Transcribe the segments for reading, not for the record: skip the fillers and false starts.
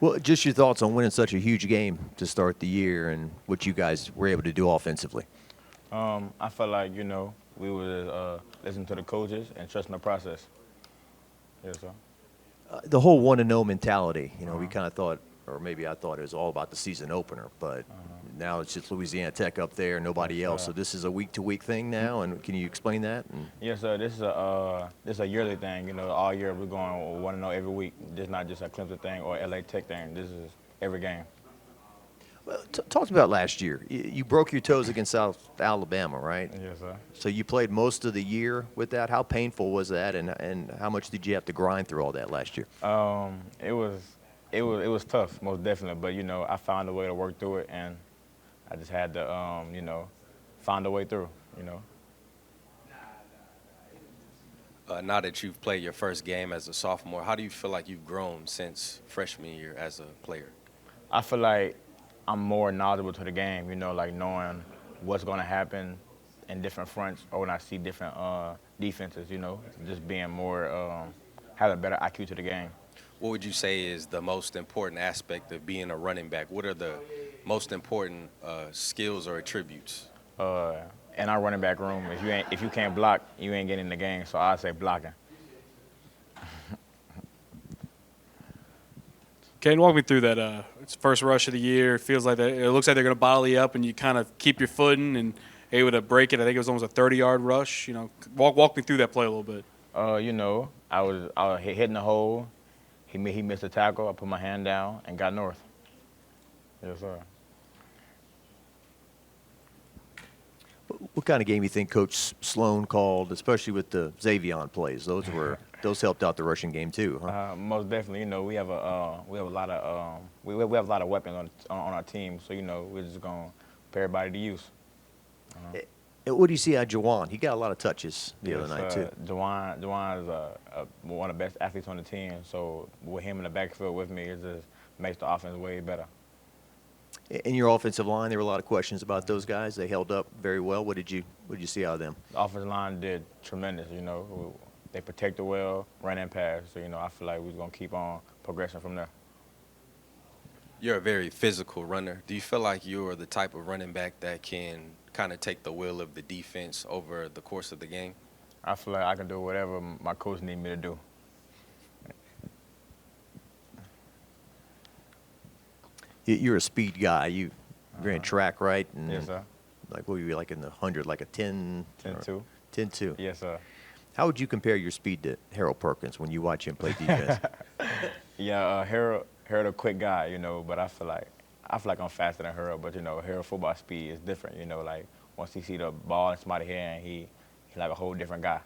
Well, just your thoughts on winning such a huge game to start the year and what you guys were able to do offensively. I felt like, we would listen to the coaches and trust in the process. Yes, sir. The whole 1-0 mentality, we Uh-huh. kind of thought, or maybe I thought it was all about the season opener, but now it's just Louisiana Tech up there, Yes, nobody else. So sir. this is a week-to-week thing now, and can you explain that? And Yes, sir. This is a yearly thing. All year we're going 1-0 every week. This is not just a Clemson thing or LA Tech thing. This is every game. well, talk about last year. You broke your toes against South Alabama, right? Yes, sir. So you played most of the year with that. How painful was that, and how much did you have to grind through all that last year? It was tough, most definitely. But I found a way to work through it, and I just had to find a way through. Now that you've played your first game as a sophomore, how do you feel like you've grown since freshman year as a player? I feel like I'm more knowledgeable to the game. Like knowing what's going to happen in different fronts, or when I see different defenses. Just being more having a better IQ to the game. What would you say is the most important aspect of being a running back? What are the most important skills or attributes? uh, in our running back room. If you can't block, you ain't getting in the game. So I say blocking. Caden, walk me through that. It's first rush of the year. It feels like it looks like they're going to bottle you up, and you kind of keep your footing and able to break it. I think it was almost a 30-yard rush. Walk me through that play a little bit. I was hitting the hole. He missed a tackle. I put my hand down and got north. Yes, sir. What kind of game you think Coach Sloan called, especially with the Xavion plays? Those helped out the rushing game too, huh? Most definitely. We have a lot of we have a lot of weapons on our team. So we're just gonna put everybody to use. What do you see out of Jawan? He got a lot of touches the other night too. Jawan is one of the best athletes on the team. So with him in the backfield with me, it just makes the offense way better. In your offensive line, there were a lot of questions about those guys. They held up very well. What did you see out of them? The offensive line did tremendous. They protected well, ran and passed. So I feel like we're gonna keep on progressing from there. You're a very physical runner. Do you feel like you're the type of running back that can kind of take the will of the defense over the course of the game? I feel like I can do whatever my coach need me to do. You're a speed guy. You ran track, right? And Yes, sir. Like, what were you like in the 100, like a 10? 10-2. 10-2. Yes, sir. How would you compare your speed to Harold Perkins when you watch him play defense? Yeah, Harold a quick guy, but I feel like I'm faster than Harold. But Harold football speed is different. Like once he see the ball in somebody's hand, he like a whole different guy.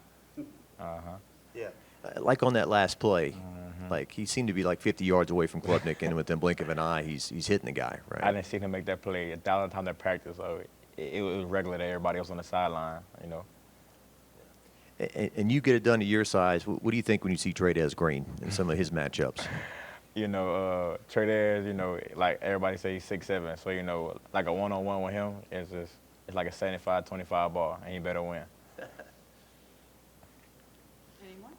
Yeah. Like on that last play, like he seemed to be like 50 yards away from Klubnik, and within the blink of an eye, he's hitting the guy, right? I didn't see him make that play 1,000 times in practice, so it was regular to everybody else on the sideline. And you get it done to your size. What do you think when you see Trey Green in some of his matchups? Trey Dez, like everybody say he's 6'7", so like a one-on-one with him it's like a 75-25 ball, and he better win. Anyone?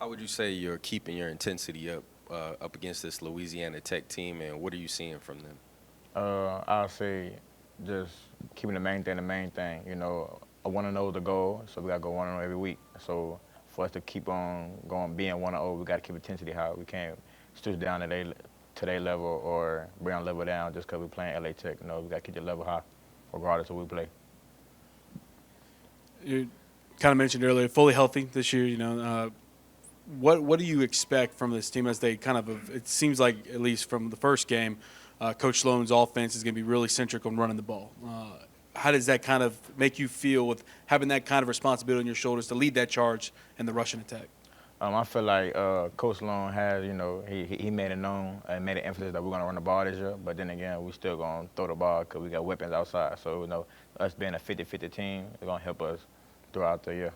How would you say you're keeping your intensity up against this Louisiana Tech team, and what are you seeing from them? I'll say just keeping the main thing. I want to know the goal, so we got to go 1-0 every week. So for us to keep on going, being 1-0, we got to keep intensity high. We can't stoop down to their level or bring our level down just because we're playing LA Tech. We got to keep the level high regardless of who we play. You kind of mentioned earlier, fully healthy this year. What do you expect from this team as they kind of? It seems like at least from the first game, Coach Sloan's offense is going to be really centric on running the ball. How does that kind of make you feel with having that kind of responsibility on your shoulders to lead that charge in the rushing attack? I feel like Coach Sloan has, he made it known and made an emphasis that we're going to run the ball this year. But then again, we still going to throw the ball because we got weapons outside. So, us being a 50-50 team is going to help us throughout the year.